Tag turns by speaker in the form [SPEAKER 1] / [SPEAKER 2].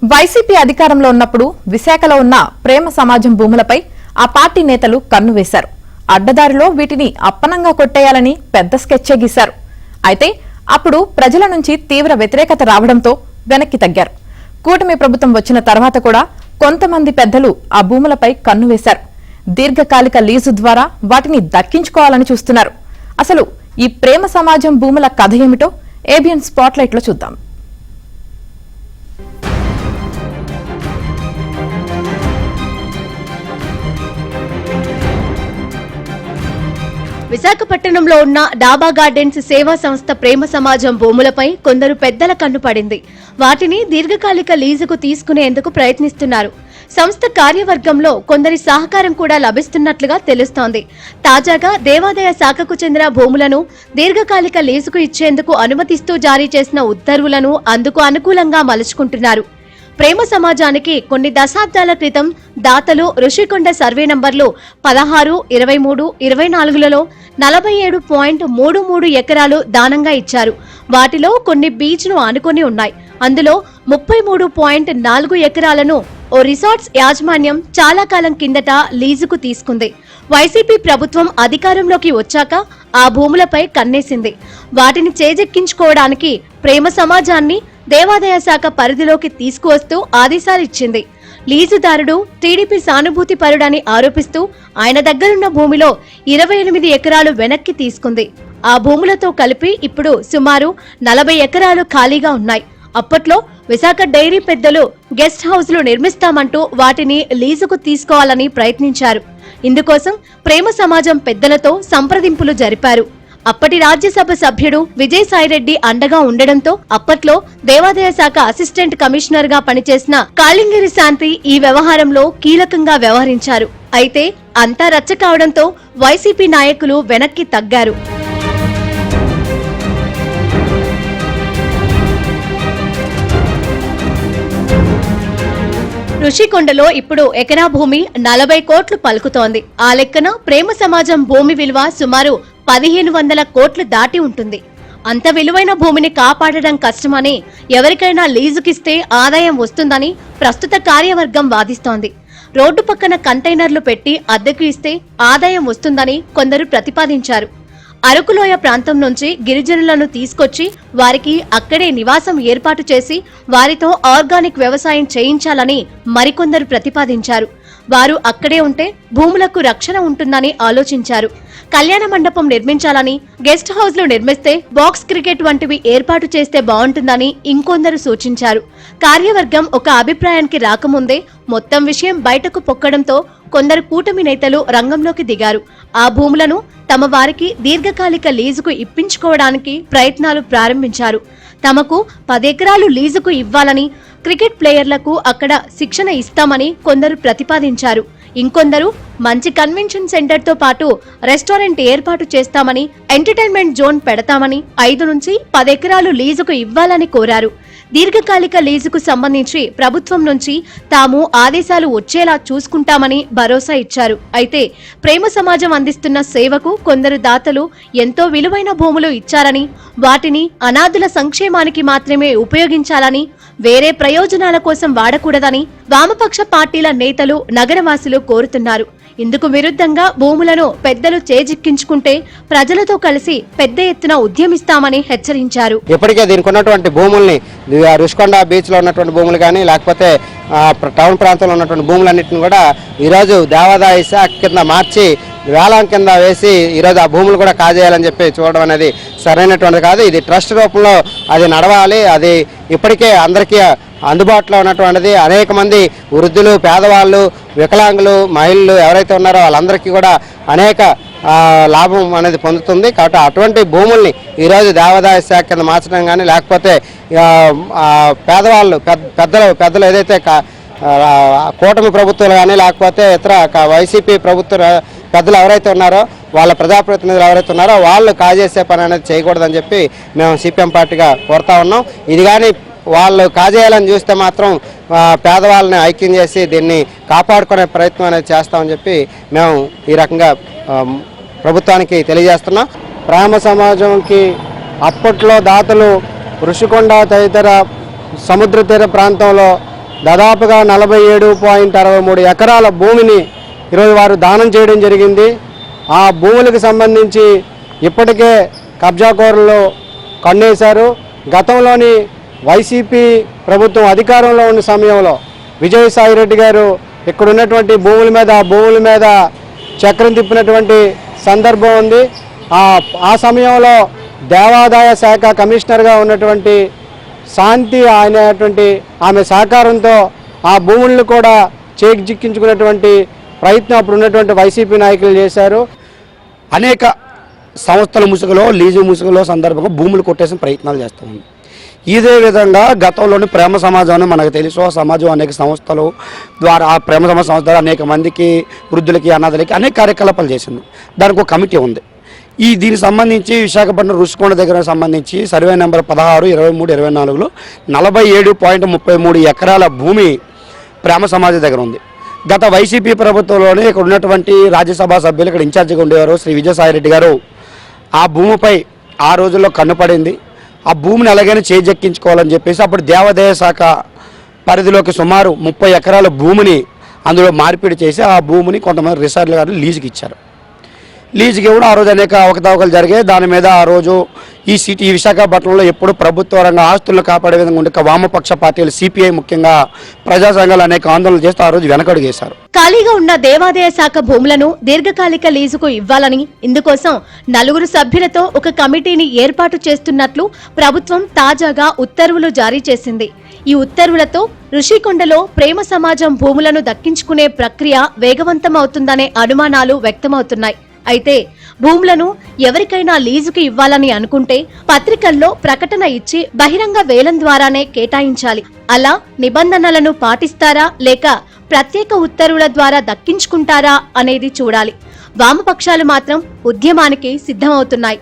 [SPEAKER 1] YCP అధికారంలో ఉన్నప్పుడు విశాఖలో ఉన్న ప్రేమ సమాజం భూములపై ఆ పార్టీ నేతలు కన్ను వేశారు. అడ్డదారిలో వీటిని అప్పనంగా కొట్టేయాలని పెద్ద స్కెచ్చే గీశారు. అయితే అప్పుడు ప్రజల నుంచి తీవ్ర వ్యతిరేకత రావడంతో వెనక్కి తగ్గారు. కూటమి ప్రభుత్వం వచ్చిన తర్వాత కూడా కొంతమంది పెద్దలు ఆ భూములపై కన్ను వేశారు. దీర్ఘకాలిక లీజు ద్వారా వాటిని దక్కించుకోవాలని చూస్తున్నారు. అసలు ఈ ప్రేమ సమాజం భూముల కథ ఏమిటో ఏబిఎన్ స్పాట్లైట్ లో చూద్దాం.
[SPEAKER 2] విశాఖపట్నంలో ఉన్న డాబా గార్డెన్స్ సేవా సంస్థ ప్రేమ సమాజం భూములపై కొందరు పెద్దల కన్ను పడింది. వాటిని దీర్ఘకాలిక లీజుకు తీసుకునేందుకు ప్రయత్నిస్తున్నారు. సంస్థ కార్యవర్గంలో కొందరి సహకారం కూడా లభిస్తున్నట్లుగా తెలుస్తోంది. తాజాగా దేవాదాయ శాఖకు చెందిన భూములను దీర్ఘకాలిక లీజుకు ఇచ్చేందుకు అనుమతిస్తూ జారీ చేసిన ఉత్తర్వులను అందుకు అనుకూలంగా మలుచుకుంటున్నారు. ప్రేమ సమాజానికి కొన్ని దశాబ్దాల క్రితం దాతలు ఋషికొండ సర్వే నంబర్లు 16, 23, 24లలో 47.33 ఎకరాలు దానంగా ఇచ్చారు. వాటిలో కొన్ని బీచ్ ను ఆనుకొని ఉన్నాయి. అందులో 33.4 ఎకరాలను ఓ రిసార్ట్స్ యాజమాన్యం చాలా కాలం కిందట లీజుకు తీసుకుంది. వైసీపీ ప్రభుత్వం అధికారంలోకి వచ్చాక ఆ భూములపై కన్నేసింది. వాటిని చేజెక్కించుకోవడానికి ప్రేమ సమాజాన్ని దేవాదాయ శాఖ పరిధిలోకి తీసుకువస్తూ ఆదేశాలిచ్చింది. లీజుదారుడు టీడీపీ సానుభూతి పరుడని ఆరోపిస్తూ ఆయన దగ్గరున్న భూమిలో 28 ఎకరాలు వెనక్కి తీసుకుంది. ఆ భూములతో కలిపి ఇప్పుడు సుమారు 40 ఎకరాలు ఖాళీగా ఉన్నాయి. అప్పట్లో విశాఖ డైరీ పెద్దలు గెస్ట్ హౌస్లు నిర్మిస్తామంటూ వాటిని లీజుకు తీసుకోవాలని ప్రయత్నించారు. ఇందుకోసం ప్రేమ సమాజం పెద్దలతో సంప్రదింపులు జరిపారు. అప్పటి రాజ్యసభ సభ్యుడు విజయసాయిరెడ్డి అండగా ఉండడంతో అప్పట్లో దేవాదాయ శాఖ అసిస్టెంట్ కమిషనర్ గా పనిచేసిన కాళింగిరి శాంతి ఈ వ్యవహారంలో కీలకంగా వ్యవహరించారు. అయితే అంతా రచ్చ కావడంతో వైసీపీ నాయకులు వెనక్కి తగ్గారు. ఋషికొండలో ఇప్పుడు ఎకరా భూమి 40 కోట్లు పలుకుతోంది. ఆ లెక్కన ప్రేమ సమాజం భూమి విలువ సుమారు 1500 కోట్లు దాటి ఉంటుంది. అంత విలువైన భూమిని కాపాడడం కష్టమని, ఎవరికైనా లీజుకిస్తే ఆదాయం వస్తుందని ప్రస్తుత కార్యవర్గం వాదిస్తోంది. రోడ్డు పక్కన కంటైనర్లు పెట్టి అద్దెకు ఇస్తే ఆదాయం వస్తుందని కొందరు ప్రతిపాదించారు. అరకులోయ ప్రాంతం నుంచి గిరిజనులను తీసుకొచ్చి వారికి అక్కడే నివాసం ఏర్పాటు చేసి వారితో ఆర్గానిక్ వ్యవసాయం చేయించాలని మరికొందరు ప్రతిపాదించారు. వారు అక్కడే ఉంటే భూములకు రక్షణ ఉంటుందని ఆలోచించారు. కళ్యాణ మండపం నిర్మించాలని, గెస్ట్ హౌస్లు నిర్మిస్తే బాక్స్ క్రికెట్ వంటివి ఏర్పాటు చేస్తే బాగుంటుందని ఇంకొందరు సూచించారు. కార్యవర్గం ఒక అభిప్రాయానికి రాకముందే మొత్తం విషయం బయటకు పొక్కడంతో కొందరు కూటమి నేతలు రంగంలోకి దిగారు. ఆ భూములను తమ వారికి దీర్ఘకాలిక లీజుకు ఇప్పించుకోవడానికి ప్రయత్నాలు ప్రారంభించారు. తమకు 10 ఎకరాలు లీజుకు ఇవ్వాలని, క్రికెట్ ప్లేయర్లకు అక్కడ శిక్షణ ఇస్తామని కొందరు ప్రతిపాదించారు. ఇంకొందరు మంచి కన్వెన్షన్ సెంటర్ తో పాటు రెస్టారెంట్ ఏర్పాటు చేస్తామని, ఎంటర్టైన్మెంట్ జోన్ పెడతామని, 5 నుంచి 10 ఎకరాలు లీజుకు ఇవ్వాలని కోరారు. దీర్ఘకాలిక లీజుకు సంబంధించి ప్రభుత్వం నుంచి తాము ఆదేశాలు వచ్చేలా చూసుకుంటామని భరోసా ఇచ్చారు. అయితే ప్రేమ సమాజం అందిస్తున్న సేవకు కొందరు దాతలు ఎంతో విలువైన భూములు ఇచ్చారని, వాటిని అనాథుల సంక్షేమానికి మాత్రమే ఉపయోగించాలని, వేరే ప్రయోజనాల కోసం వాడకూడదని వామపక్ష పార్టీల నేతలు, నగరవాసులు కోరుతున్నారు. ఇందుకు విరుద్ధంగా భూములను పెద్దలు చేజిక్కించుకుంటే ప్రజలతో కలిసి పెద్ద ఎత్తున ఉద్యమిస్తామని హెచ్చరించారు.
[SPEAKER 3] ఇప్పటికే దీనికి ఉన్నటువంటి భూముల్ని, రుషికొండ బీచ్ లో ఉన్నటువంటి భూములు కానీ, లేకపోతే టౌన్ ప్రాంతంలో ఉన్నటువంటి భూములన్నింటిని కూడా ఈరోజు దేవాదాయ శాఖ కింద మార్చి వేలం కింద వేసి ఈరోజు ఆ భూములు కూడా కాజేయాలని చెప్పి చూడడం అనేది సరైనటువంటిది కాదు. ఇది ట్రస్ట్ రూపంలో అది నడవాలి. అది ఇప్పటికే అందరికీ అందుబాటులో ఉన్నటువంటిది. అనేక మంది వృద్ధులు, పేదవాళ్ళు, వికలాంగులు, మహిళలు ఎవరైతే ఉన్నారో వాళ్ళందరికీ కూడా అనేక లాభం అనేది పొందుతుంది. కాబట్టి అటువంటి భూముల్ని ఈరోజు దేవాదాయ శాఖ కింద మార్చడం కానీ, లేకపోతే పేదవాళ్ళు పెద్దలు ఏదైతే కూటమి ప్రభుత్వాలు కానీ, లేకపోతే ఇతర వైసీపీ ప్రభుత్వ పెద్దలు ఎవరైతే ఉన్నారో, వాళ్ళ ప్రజాప్రతినిధులు ఎవరైతే ఉన్నారో వాళ్ళు కాజేసే పని అనేది చేయకూడదని చెప్పి మేము సిపిఎం పార్టీగా కోరుతా ఉన్నాం. ఇది కానీ వాళ్ళు కాజేయాలని చూస్తే మాత్రం పేదవాళ్ళని ఐక్యం చేసి దీన్ని కాపాడుకునే ప్రయత్నం అనేది చేస్తామని చెప్పి మేము ఈ రకంగా ప్రభుత్వానికి తెలియజేస్తున్నాం. ప్రేమ సమాజంకి అప్పట్లో దాతలు ఋషికొండ తదితర సముద్ర తీర ప్రాంతంలో దాదాపుగా 47.63 ఎకరాల భూమిని ఈరోజు వారు దానం చేయడం జరిగింది. ఆ భూములకు సంబంధించి ఇప్పటికే కబ్జాకోరులు కన్నేశారు. గతంలోని వైసీపీ ప్రభుత్వం అధికారంలో ఉన్న సమయంలో విజయసాయిరెడ్డి గారు ఇక్కడ ఉన్నటువంటి భూముల మీద చక్రం తిప్పినటువంటి సందర్భం ఉంది. ఆ సమయంలో దేవాదాయ శాఖ కమిషనర్గా ఉన్నటువంటి శాంతి ఆమె సహకారంతో ఆ భూములను కూడా చేజిక్కించుకున్నటువంటి ప్రయత్నం అప్పుడు ఉన్నటువంటి వైసీపీ నాయకులు చేశారు.
[SPEAKER 4] అనేక సంస్థల ముసుగులో లీజు ముసుగులో సందర్భంగా భూములు కొట్టేసిన ప్రయత్నాలు చేస్తుంది. ఇదే విధంగా గతంలోని ప్రేమ సమాజం మనకు తెలుసు. ఆ సమాజం అనేక సంస్థలు ద్వారా ఆ ప్రేమ సమాజ సంస్థ ద్వారా అనేక మందికి వృద్ధులకి అనాథలకి అనేక కార్యకలాపాలు చేసింది. దానికి ఒక కమిటీ ఉంది. దీనికి సంబంధించి విశాఖపట్నం రుషికొండ దగ్గర సంబంధించి సర్వే నెంబర్ 16, 23, 24లో 47.33 ఎకరాల భూమి ప్రేమ సమాజం దగ్గర ఉంది. గత వైసీపీ ప్రభుత్వంలోనే ఇక్కడ ఉన్నటువంటి రాజ్యసభ సభ్యులు ఇక్కడ ఇన్ఛార్జిగా ఉండేవారు శ్రీ విజయసాయిరెడ్డి గారు ఆ భూమిపై ఆ రోజుల్లో కన్నుపడింది. ఆ భూమిని ఎలాగైనా చేజెక్కించుకోవాలని చెప్పేసి అప్పుడు దేవాదాయ శాఖ పరిధిలోకి సుమారు 30 ఎకరాల భూమిని అందులో మార్పిడి చేసి ఆ భూమిని కొంతమంది రిసార్ట్ల గారు లీజుకి ఇచ్చారు. లీజుకి ఇవ్వడం ఆ రోజు అనేక అవకతవకలు జరిగాయి. దాని మీద ఆ రోజు ఈ విశాఖపట్నంలో ఎప్పుడు ప్రభుత్వ రంగ ఆస్తులను కాపాడే విధంగా ఉండే వామపక్ష పార్టీలు సిపిఐ ముఖ్యంగా ప్రజా సంఘాలు అనేక ఆందోళనలు చేస్తూ ఆ రోజు వెనకడుగేశారు.
[SPEAKER 2] ఖాళీగా ఉన్న దేవాదాయ శాఖ భూములను దీర్ఘకాలిక లీజుకు ఇవ్వాలని ఇందుకోసం 4 సభ్యులతో ఒక కమిటీని ఏర్పాటు చేస్తున్నట్లు ప్రభుత్వం తాజాగా ఉత్తర్వులు జారీ చేసింది. ఈ ఉత్తర్వులతో రుషికొండలో ప్రేమ సమాజం భూములను దక్కించుకునే ప్రక్రియ వేగవంతమవుతుందనే అనుమానాలు వ్యక్తమవుతున్నాయి. అయితే భూములను ఎవరికైనా లీజుకి ఇవ్వాలని అనుకుంటే పత్రికల్లో ప్రకటన ఇచ్చి బహిరంగ వేలం ద్వారానే కేటాయించాలి. అలా నిబంధనలను పాటిస్తారా లేక ప్రత్యేక ఉత్తర్వుల ద్వారా దక్కించుకుంటారా అనేది చూడాలి. వామపక్షాలు మాత్రం ఉద్యమానికి సిద్ధమవుతున్నాయి.